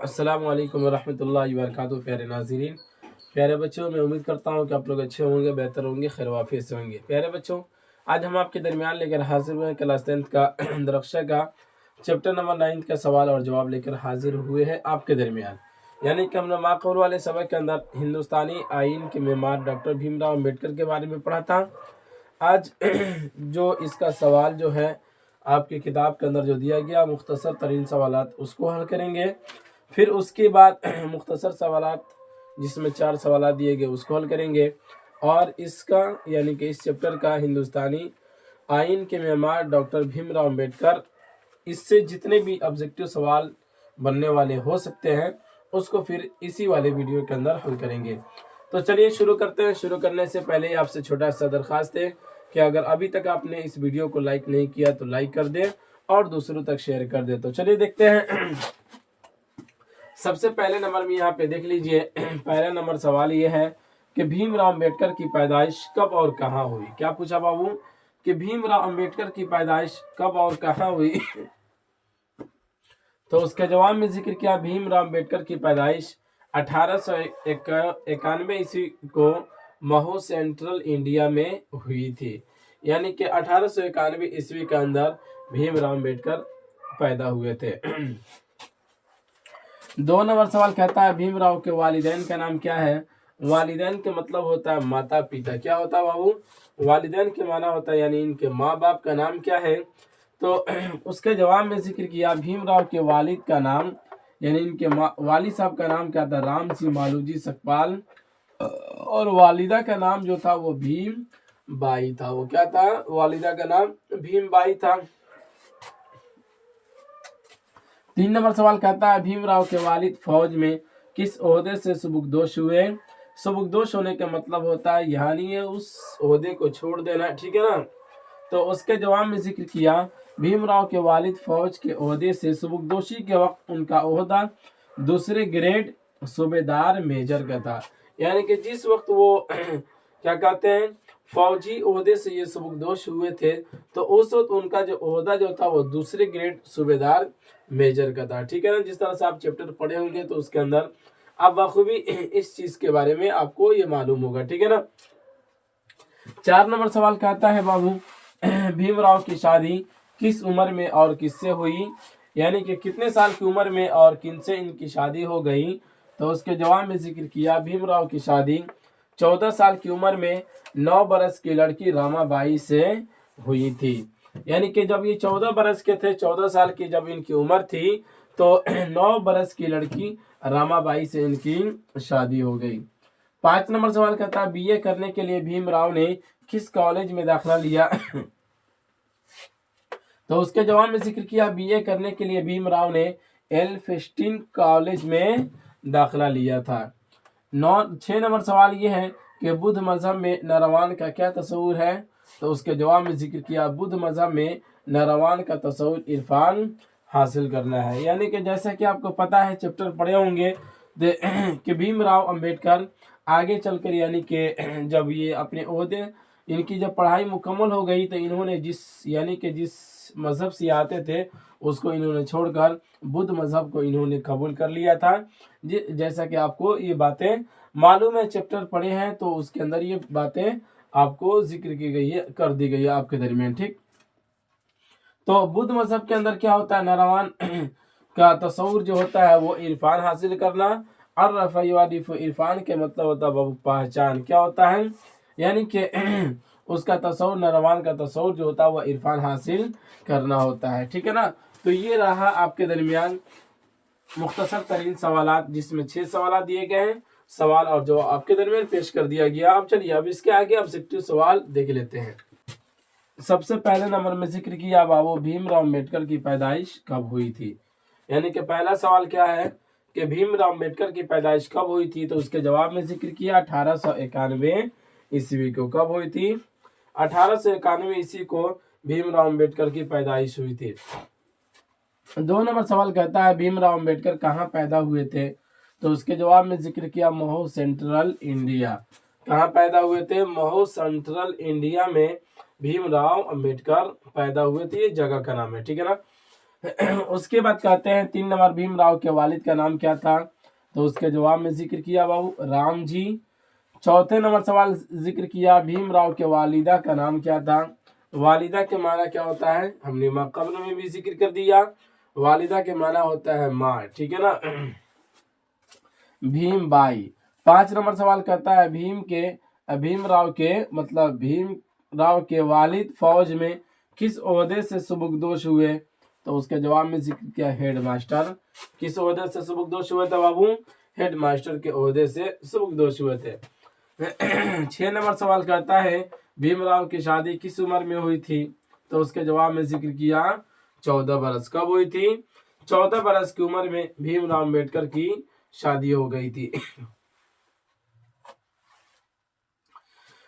अस्सलाम वालेकुम रहमतुल्लाहि व बरकातुहू। प्यारे नाज़रीन, प्यारे बच्चों, मैं उम्मीद करता हूँ कि आप लोग अच्छे होंगे, बेहतर होंगे, खैर वाफियत से होंगे। प्यारे बच्चों, आज हम आपके दरमियान लेकर हाजिर हुए हैं क्लास 10 का दरख्शा का चैप्टर नंबर 9 का सवाल और जवाब लेकर हाजिर हुए हैं आपके दरमियान। यानी कि हमने माक़बल वाले सबक के अंदर हिंदुस्तानी आइन के मेमार डॉक्टर भीमराव अम्बेडकर के बारे में पढ़ा था। आज जो इसका सवाल जो है आपकी किताब के अंदर जो दिया गया मुख्तसर तरीन सवालात उसको हल करेंगे। फिर उसके बाद मुख्तसर सवालात जिसमें 4 सवालात दिए गए उसको हल करेंगे। और इसका यानी कि इस चैप्टर का हिंदुस्तानी आइन के मेमार डॉक्टर भीमराव अम्बेडकर, इससे जितने भी ऑब्जेक्टिव सवाल बनने वाले हो सकते हैं उसको फिर इसी वाले वीडियो के अंदर हल करेंगे। तो चलिए शुरू करते हैं। शुरू करने से पहले आपसे छोटा सा दरख्वास्त है कि अगर अभी तक आपने इस वीडियो को लाइक नहीं किया तो लाइक कर दें और दूसरों तक शेयर कर दें। तो चलिए देखते हैं। सबसे पहले नंबर में यहाँ पे देख लीजिए, पहला नंबर सवाल ये है कि भीमराव अम्बेडकर की पैदाइश कब और कहाँ हुई। क्या पूछा बाबू कि भीमराव अम्बेडकर की पैदाइश कब और कहाँ हुई। तो उसके जवाब में जिक्र किया भीमराव अम्बेडकर की पैदाइश 1891 ईस्वी को महू सेंट्रल इंडिया में हुई थी। यानी कि 1891 ईस्वी के अंदर भीमराव अम्बेडकर पैदा हुए थे। 2 नंबर सवाल कहता है भीमराव के वालिदैन का नाम क्या है। वालिदैन के मतलब होता है माता पिता। क्या होता है बाबू? वालिदैन के माना होता है यानी इनके माँ बाप का नाम क्या है। तो उसके जवाब में जिक्र किया भीमराव के वालिद का नाम यानी इनके वालिद साहब का नाम क्या था, राम सिंह मालूजी सकपाल, और वालिदा का नाम जो था वो भीम बाई था। वो क्या था? वालिदा का नाम भीम बाई था। 3 नंबर सवाल कहता है भीमराव के वालिद फौज में किस ओहदे से सुबुकदोश हुए। सुबुकदोश होने का मतलब होता है यानी उस ओहदे को छोड़ देना, ठीक है ना। तो उसके जवाब में जिक्र किया भीमराव के वालिद फौज के ओहदे से सुबुकदोशी के वक्त उनका ओहदा दूसरे ग्रेड सूबेदार मेजर का था। यानी कि जिस वक्त वो क्या कहते हैं फौजी ओहदे से ये सुबुकदोश हुए थे तो उस वक्त उनका जो ओहदा जो था वो दूसरे ग्रेड सूबेदार मेजर का था, ठीक है ना। जिस तरह से आप चैप्टर पढ़े होंगे तो उसके अंदर आप बखूबी इस चीज के बारे में आपको ये मालूम होगा, ठीक है ना। 4 नंबर सवाल कहता है बाबू भीमराव की शादी किस उम्र में और किससे हुई। यानी कि कितने साल की उम्र में और किनसे इनकी शादी हो गई। तो उसके जवाब में जिक्र किया भीमराव की शादी 14 साल की उम्र में 9 बरस की लड़की रामाबाई से हुई थी। यानी कि जब ये 14 बरस के थे, 14 साल की जब इनकी उम्र थी तो 9 बरस की लड़की रामाबाई से इनकी शादी हो गई। 5 नंबर सवाल कहता है बीए करने के लिए भीमराव ने किस कॉलेज में दाखिला लिया। तो उसके जवाब में जिक्र किया बीए करने के लिए भीमराव ने एल्फिंस्टन कॉलेज में दाखिला लिया था। 6 नंबर सवाल ये है कि बुद्ध मजहब में नरवान का क्या तस्वूर है। तो उसके जवाब में जिक्र किया बुद्ध मजहब में नरवान का तस्वूर इरफान हासिल करना है। यानी कि जैसा कि आपको पता है चैप्टर पढ़े होंगे कि भीमराव अम्बेडकर आगे चलकर यानी कि जब ये अपने ओहदे इनकी जब पढ़ाई मुकम्मल हो गई तो इन्होंने जिस मजहब से आते थे उसको इन्होंने छोड़कर बुद्ध मजहब को इन्होंने कबूल कर लिया था। जैसा कि आपको ये बातें मालूम है, चैप्टर पढ़े हैं तो उसके अंदर ये बातें आपको जिक्र की गई है, कर दी गई है आपके दरमियान, ठीक। तो बुद्ध मजहब के अंदर क्या होता है, नरवान का तस्वूर जो होता है वो इरफान हासिल करना। और रफ़ाइवादिफ इरफान के मतलब होता है पहचान। क्या होता है यानी कि उसका तस्वूर नरवान का तस्वूर जो होता है वह इरफान हासिल करना होता है, ठीक है ना। तो ये रहा आपके दरमियान मुख्तसर तरीन सवालात जिसमें 6 सवाल दिए गए हैं, सवाल और जवाब आपके दरमियान पेश कर दिया गया। अब चलिए अब इसके आगे ऑब्जेक्टिव सवाल देख लेते हैं। सबसे पहले नंबर में जिक्र किया बाबू भीमराव अम्बेडकर की पैदाइश कब हुई थी। यानी कि पहला सवाल क्या है कि भीमराव अम्बेडकर की पैदाइश कब हुई थी। तो उसके जवाब में जिक्र किया 1891 ईस्वी को। कब हुई थी? 1891 ईस्वी को भीमराव अम्बेडकर की पैदाइश हुई थी। 2 नंबर सवाल कहता है भीमराव अम्बेडकर कहाँ पैदा हुए थे। तो उसके जवाब में जिक्र किया महू सेंट्रल इंडिया। कहाँ पैदा हुए थे? महू सेंट्रल इंडिया में भीमराव अम्बेडकर पैदा हुए थे। ये जगह का नाम है, ठीक है ना। उसके बाद कहते हैं 3 नंबर भीमराव के वालिद का नाम क्या था, तो उसके जवाब में जिक्र किया बाबू राम जी। चौथे नंबर सवाल जिक्र किया भीमराव के वालिदा का नाम क्या था। वालिदा के माना क्या होता है, हमने कब्ल में भी जिक्र कर दिया, वालिदा के माना होता है माँ, ठीक है ना। भीमबाई। 5 नंबर सवाल कहता है भीमराव के मतलब भीमराव के वालिद फौज में किस ओहदे से सुबुकदोश हुए, तो उसके जवाब में जिक्र किया हेड मास्टर। किस ओहदे से सुबुकदोश हुए थे बाबू, हेड मास्टर के ओहदे से सुबुकदोश हुए थे। 6 नंबर सवाल कहता है भीमराव की शादी किस उम्र में हुई थी, तो उसके जवाब में जिक्र किया 14 बरस। कब हुई थी, 14 बरस की उम्र में भीमराव अम्बेडकर की शादी हो गई थी।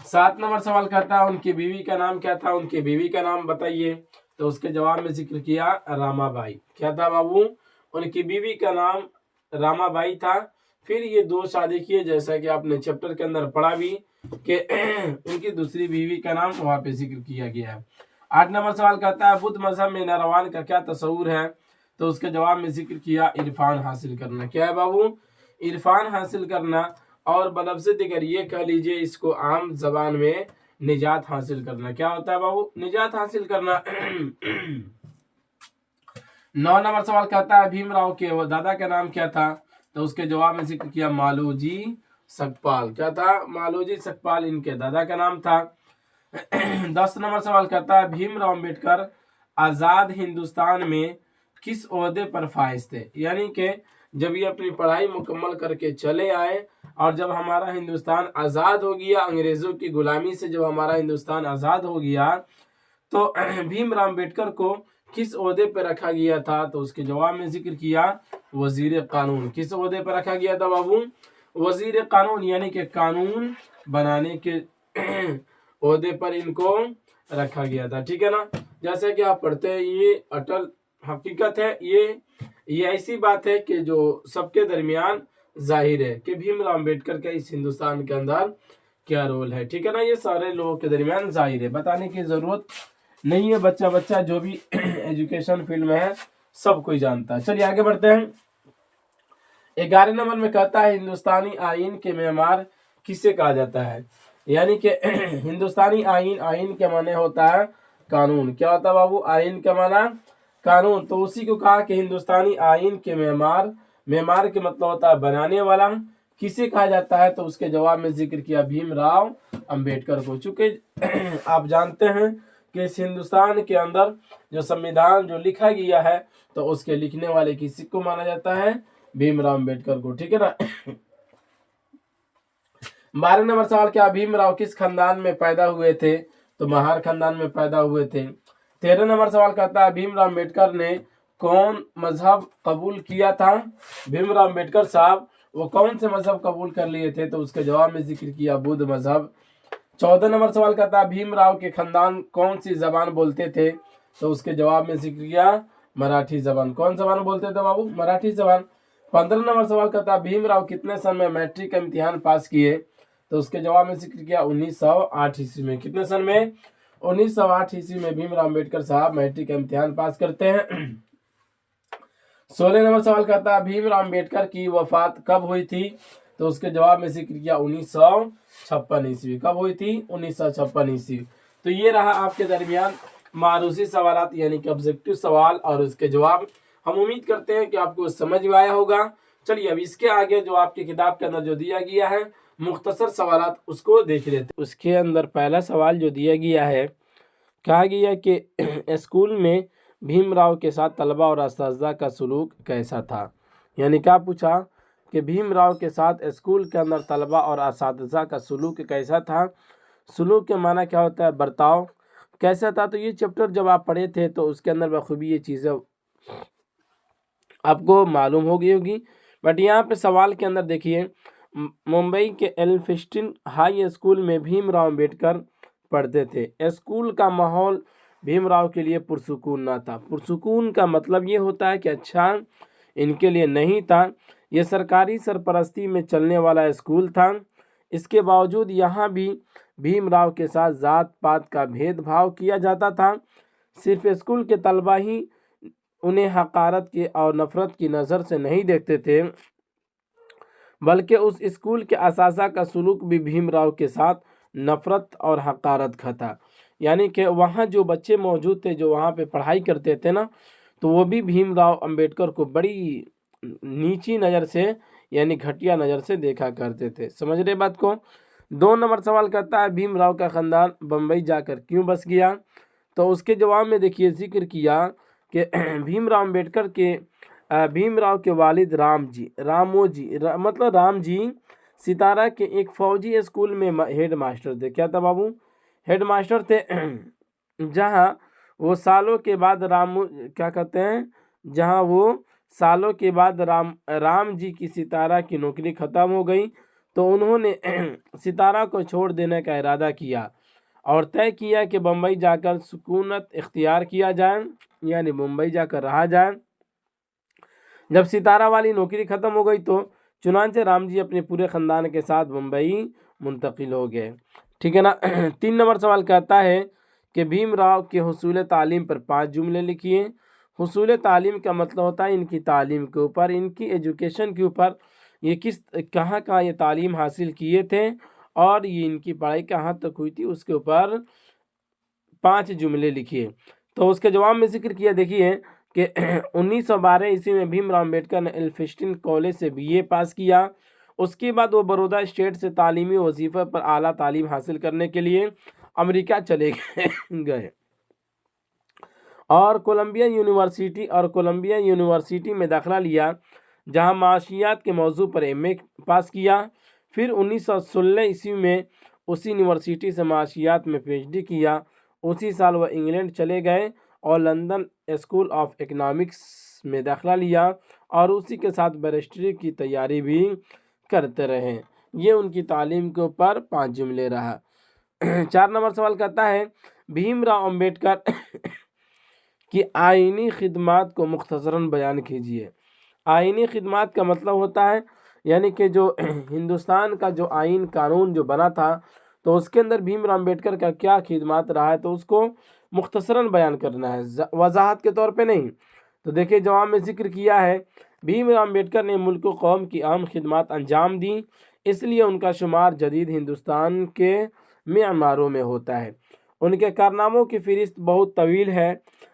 7 नंबर सवाल कहता है उनकी बीवी का नाम क्या था, उनकी बीवी का नाम बताइए, तो उसके जवाब में जिक्र किया रामाबाई। क्या था बाबू, उनकी बीवी का नाम रामाबाई था। फिर ये 2 शादी किए, जैसा कि आपने चैप्टर के अंदर पढ़ा भी कि उनकी दूसरी बीवी का नाम वहां पे जिक्र किया गया है। 8 नंबर सवाल कहता है बुद्ध मजहब में नरवान का क्या तस्वूर है, तो उसके जवाब में जिक्र किया इरफान हासिल करना। क्या है बाबू, इरफान हासिल करना, और बलब से दिगर ये कह लीजिए इसको आम जबान में निजात हासिल करना। क्या होता है बाबू, निजात हासिल करना। 9 नंबर सवाल कहता है भीमराव के वो दादा का नाम क्या था, तो उसके जवाब में जिक्र किया मालोजी सकपाल। क्या था, मालोजी सकपाल इनके दादा का नाम था। 10 नंबर सवाल कहता है भीमराव अम्बेडकर आजाद हिंदुस्तान में किस ओहदे पर फाइज थे, यानी कि जब ये अपनी पढ़ाई मुकम्मल करके चले आए और जब हमारा हिंदुस्तान आज़ाद हो गया, अंग्रेज़ों की गुलामी से जब हमारा हिंदुस्तान आज़ाद हो गया, तो भीमराव अम्बेडकर को किस ओहदे पर रखा गया था, तो उसके जवाब में जिक्र किया वजीर कानून। किस ओहदे पर रखा गया था बाबू, वजीर कानून, यानी कि कानून बनाने के ओहदे पर इनको रखा गया था, ठीक है ना। जैसे कि आप पढ़ते हैं ये अटल हकीकत है, ये ऐसी बात है कि जो सबके दरमियान जाहिर है कि भीमराव अम्बेडकर का इस हिंदुस्तान के अंदर क्या रोल है, ठीक है ना। ये सारे लोगों के दरमियान जाहिर है, बताने की जरूरत नहीं है, बच्चा जो भी एजुकेशन फील्ड में है सब कोई जानता है। चलिए आगे बढ़ते हैं। 11 नंबर में कहता है हिंदुस्तानी आइन के मेमार किसे कहा जाता है, यानी कि हिंदुस्तानी आइन के माने होता है कानून। क्या होता है बाबू, आइन के माना कानून, तो उसी को कहा कि हिंदुस्तानी आइन के मेमार के मतलब होता है बनाने वाला। किसे कहा जाता है, तो उसके जवाब में जिक्र किया भीमराव अंबेडकर को। चूंकि आप जानते हैं कि इस हिंदुस्तान के अंदर जो संविधान जो लिखा गया है, तो उसके लिखने वाले किसी को माना जाता है, भीमराव अंबेडकर को, ठीक है ना। 12 नंबर सवाल, क्या भीमराव किस खानदान में पैदा हुए थे, तो महार खानदान में पैदा हुए थे। 13 नंबर सवाल कहता है भीमराव अंबेडकर ने कौन मजहब कबूल किया था, भीमराव अंबेडकर साहब वो कौन से मजहब कबूल कर लिए थे, तो उसके जवाब में जिक्र किया बुद्ध मजहब। 14 नंबर सवाल कहता है भीमराव के खानदान कौन सी जबान बोलते थे, तो उसके जवाब में जिक्र किया मराठी जबान। कौन जबान बोलते थे बाबू, मराठी जबान। 15 नंबर सवाल कहता है भीमराव कितने सन में मैट्रिक का इम्तिहान पास किए, तो उसके जवाब में जिक्र किया 1908 ईस्वी में। कितने सन में, 1908 ईस्वी में भीमराव अम्बेडकर साहब मैट्रिक का इम्तिहान पास करते हैं। 16 नंबर सवाल कहता है भीमराव अम्बेडकर की वफात कब हुई थी, तो उसके जवाब में जिक्र किया 1956 ईस्वी। कब हुई थी, 1956 ईस्वी। तो ये रहा आपके दरमियान मारूसी सवालात यानी कि ऑब्जेक्टिव सवाल और उसके जवाब। हम उम्मीद करते हैं कि आपको समझ में आया होगा। चलिए अब इसके आगे जो आपकी किताब के अंदर जो दिया गया है मुख्तसर सवालात उसको देख लेते हैं। उसके अंदर पहला सवाल जो दिया गया है, कहा गया कि स्कूल में भीमराव के साथ तलबा और असातिज़ा का सलूक कैसा था, यानी क्या पूछा कि भीमराव के साथ स्कूल के अंदर तलबा और असातिज़ा का सलूक कैसा था। सलूक के माना क्या होता है, बर्ताव कैसा था। तो ये चैप्टर जब आप पढ़े थे तो उसके अंदर बखूबी ये चीज़ें आपको मालूम हो गई होगी। बट यहाँ पे सवाल के अंदर देखिए, मुंबई के एल्फिंस्टन हाई स्कूल में भीमराव अम्बेडकर पढ़ते थे। स्कूल का माहौल भीमराव के लिए पुरसुकून ना था। पुरसुकून का मतलब ये होता है कि अच्छा इनके लिए नहीं था। ये सरकारी सरपरस्ती में चलने वाला स्कूल था। इसके बावजूद यहाँ भी भीमराव के साथ जात पात का भेदभाव किया जाता था। सिर्फ स्कूल के तलबा ही انہیں حقارت کی اور نفرت کی نظر سے نہیں دیکھتے تھے، بلکہ اس اسکول کے اساتذہ کا سلوک بھی بھیم راؤ کے ساتھ نفرت اور حقارت کا تھا۔ یعنی کہ وہاں جو بچے موجود تھے جو وہاں پہ پڑھائی کرتے تھے نا، تو وہ بھی بھیم راؤ امبیڈکر کو بڑی نیچی نظر سے یعنی گھٹیا نظر سے دیکھا کرتے تھے۔ سمجھ رہے بات کو؟ 2 نمبر سوال کرتا ہے بھیم راؤ کا خاندان بمبئی جا کر کیوں بس گیا؟ تو اس کے جواب میں دیکھیے ذکر کیا کہ بھیم راؤ امبیڈکر کے بھیم راؤ کے والد رام جی ستارہ کے ایک فوجی اسکول میں ہیڈ ماسٹر تھے۔ کیا تھا بابو؟ ہیڈ ماسٹر تھے، جہاں وہ سالوں کے بعد رام جی کی ستارہ کی نوکری ختم ہو گئی تو انہوں نے ستارہ کو چھوڑ دینے کا ارادہ کیا اور طے کیا کہ بمبئی جا کر سکونت اختیار کیا جائے، یعنی ممبئی جا کر رہا جائے۔ جب ستارہ والی نوکری ختم ہو گئی تو چنانچہ رام جی اپنے پورے خاندان کے ساتھ ممبئی منتقل ہو گئے۔ ٹھیک ہے نا؟ 3 نمبر سوال کہتا ہے کہ بھیم راؤ کے حصول تعلیم پر 5 جملے لکھیے۔ حصول تعلیم کا مطلب ہوتا ہے ان کی تعلیم کے اوپر، ان کی ایجوکیشن کے اوپر، یہ کہاں یہ تعلیم حاصل کیے تھے اور یہ ان کی پڑھائی کہاں تک ہوئی تھی، اس کے اوپر 5 جملے لکھیے۔ تو اس کے جواب میں ذکر کیا دیکھیے کہ 1912 عیسوی میں بھیم راؤ امبیڈکر نے ایلفسٹن کالج سے BA پاس کیا۔ اس کے بعد وہ برودا اسٹیٹ سے تعلیمی وظیفے پر اعلیٰ تعلیم حاصل کرنے کے لیے امریکہ چلے گئے اور کولمبیا یونیورسٹی میں داخلہ لیا، جہاں معاشیات کے موضوع پر MA پاس کیا۔ پھر 1916 عیسوی میں اسی یونیورسٹی سے معاشیات میں PhD کیا۔ اسی سال وہ انگلینڈ چلے گئے اور لندن اسکول آف اکنامکس میں داخلہ لیا اور اسی کے ساتھ بیرسٹری کی تیاری بھی کرتے رہے۔ یہ ان کی تعلیم کے اوپر 5 جملے رہا۔ 4 نمبر سوال کہتا ہے بھیم راؤ امبیڈکر کی آئینی خدمات کو مختصراً بیان کیجیے۔ آئینی خدمات کا مطلب ہوتا ہے یعنی کہ جو ہندوستان کا جو آئین قانون جو بنا تھا تو اس کے اندر بھیم راؤ امبیڈکر کا کیا خدمات رہا ہے تو اس کو مختصراً بیان کرنا ہے، وضاحت کے طور پہ نہیں۔ تو دیکھیے جواب میں ذکر کیا ہے بھیم راؤ امبیڈکر نے ملک و قوم کی اہم خدمات انجام دیں، اس لیے ان کا شمار جدید ہندوستان کے معماروں میں ہوتا ہے۔ ان کے کارناموں کی فہرست بہت طویل ہے۔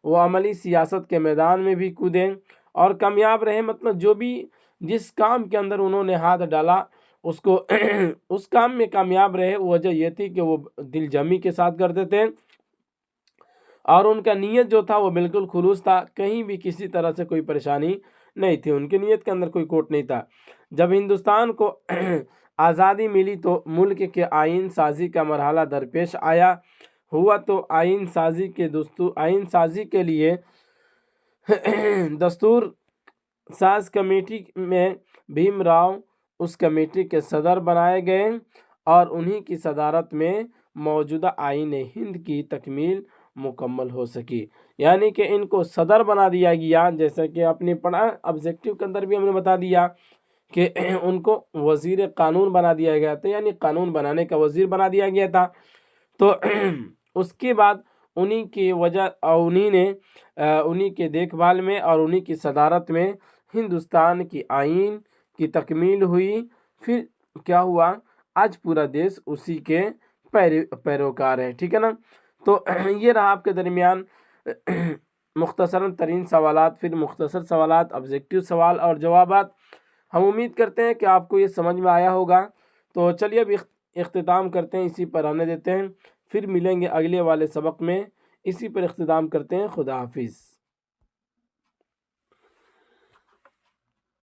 وہ عملی سیاست کے میدان میں بھی کودے اور کامیاب رہے، مطلب جس کام کے اندر انہوں نے ہاتھ ڈالا اس کام میں کامیاب رہے۔ وجہ یہ تھی کہ وہ دل جمی کے ساتھ کرتے تھے اور ان کا نیت جو تھا وہ بالکل خلوص تھا، کہیں بھی کسی طرح سے کوئی پریشانی نہیں تھی، ان کی نیت کے اندر کوئی کوٹ نہیں تھا۔ جب ہندوستان کو آزادی ملی تو ملک کے آئین سازی کا مرحلہ درپیش ہوا تو آئین سازی کے لیے دستور ساز کمیٹی میں بھیم راؤ اس کمیٹی کے صدر بنائے گئے اور انہی کی صدارت میں موجودہ آئین ہند کی تکمیل مکمل ہو سکی۔ یعنی کہ ان کو صدر بنا دیا گیا، جیسا کہ آپ نے پڑھا آبجیکٹیو کے اندر بھی ہم نے بتا دیا کہ ان کو وزیر قانون بنا دیا گیا تھا، یعنی قانون بنانے کا وزیر بنا دیا گیا تھا۔ تو اس کے بعد انہی کی وجہ اور انہی کے دیکھ بھال میں اور انہی کی صدارت میں ہندوستان کی آئین کی تکمیل ہوئی۔ پھر کیا ہوا؟ آج پورا دیش اسی کے پیروکار ہے۔ ٹھیک ہے نا؟ تو یہ رہا آپ کے درمیان مختصراً ترین سوالات، پھر مختصر سوالات، آبجیکٹیو سوال اور جوابات۔ ہم امید کرتے ہیں کہ آپ کو یہ سمجھ میں آیا ہوگا۔ تو چلیے اب اختتام کرتے ہیں، اسی پر رہنے دیتے ہیں، پھر ملیں گے اگلے والے سبق میں، اسی پر اختتام کرتے ہیں۔ خدا حافظ۔